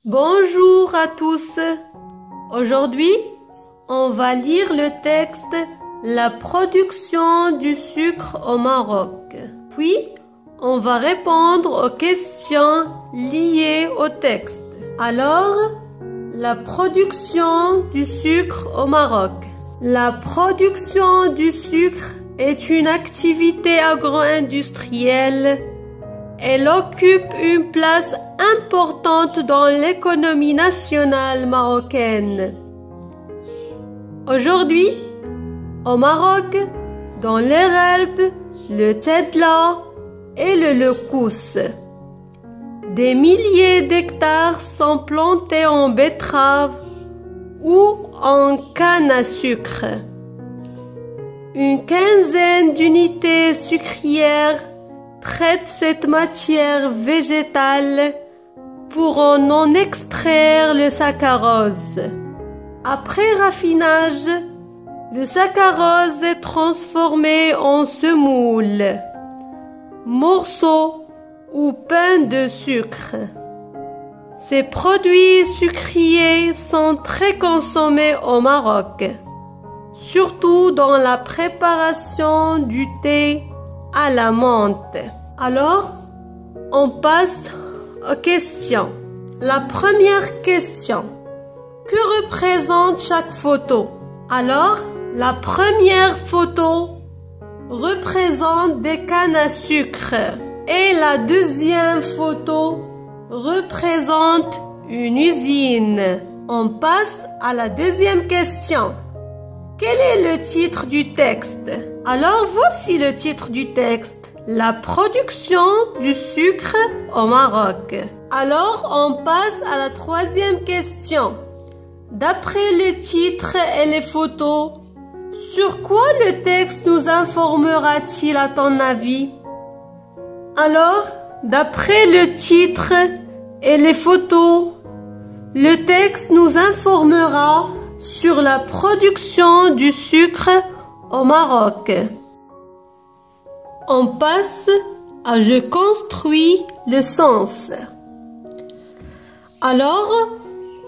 Bonjour à tous. Aujourd'hui, on va lire le texte La production du sucre au Maroc. Puis, on va répondre aux questions liées au texte. Alors, la production du sucre au Maroc. La production du sucre est une activité agro-industrielle. Elle occupe une place importante dans l'économie nationale marocaine. Aujourd'hui, au Maroc, dans l'Ereb, le Tedla et le Lekous, des milliers d'hectares sont plantés en betterave ou en canne à sucre. Une quinzaine d'unités sucrières traitent cette matière végétale pour en extraire le saccharose. Après raffinage, le saccharose est transformé en semoule, morceaux ou pain de sucre. Ces produits sucriers sont très consommés au Maroc, surtout dans la préparation du thé à la menthe. Alors, on passe aux questions. La première question. Que représente chaque photo? Alors, la première photo représente des cannes à sucre et la deuxième photo représente une usine. On passe à la deuxième question. Quel est le titre du texte? Alors, voici le titre du texte. La production du sucre au Maroc. Alors, on passe à la troisième question. D'après le titre et les photos, sur quoi le texte nous informera-t-il à ton avis? Alors, d'après le titre et les photos, le texte nous informera sur la production du sucre au Maroc. On passe à je construis le sens. Alors,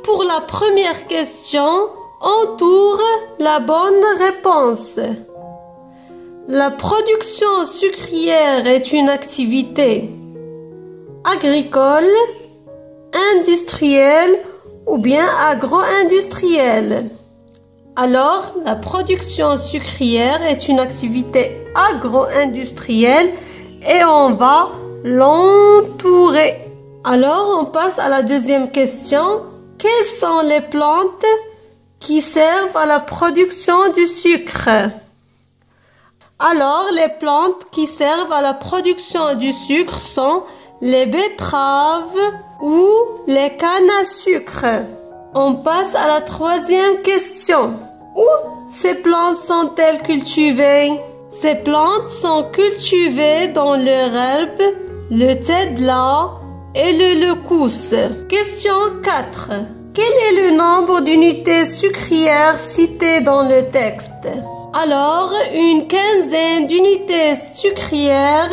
pour la première question, entoure la bonne réponse. La production sucrière est une activité agricole, industrielle ou bien agro-industrielle. Alors, la production sucrière est une activité agro-industrielle et on va l'entourer. Alors, on passe à la deuxième question. Quelles sont les plantes qui servent à la production du sucre? Alors, les plantes qui servent à la production du sucre sont les betteraves ou les cannes à sucre. On passe à la troisième question. Où ces plantes sont-elles cultivées? Ces plantes sont cultivées dans l'Ereb, le Tedla et le Lekous. Question 4. Quel est le nombre d'unités sucrières citées dans le texte? Alors, une quinzaine d'unités sucrières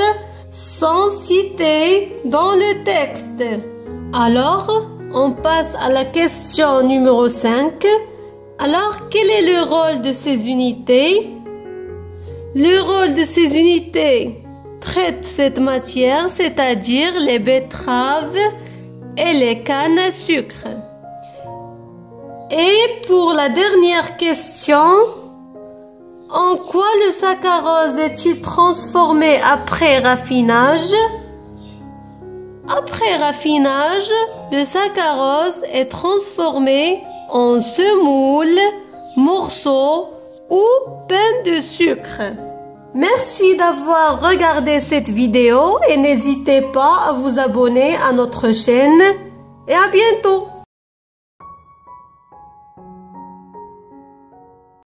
sont citées dans le texte. Alors, on passe à la question numéro 5. Alors, quel est le rôle de ces unités? Le rôle de ces unités traite cette matière, c'est-à-dire les betteraves et les cannes à sucre. Et pour la dernière question, en quoi le saccharose est-il transformé après raffinage? Après raffinage, le saccharose est transformé en semoule, morceaux ou pain de sucre. Merci d'avoir regardé cette vidéo et n'hésitez pas à vous abonner à notre chaîne et à bientôt.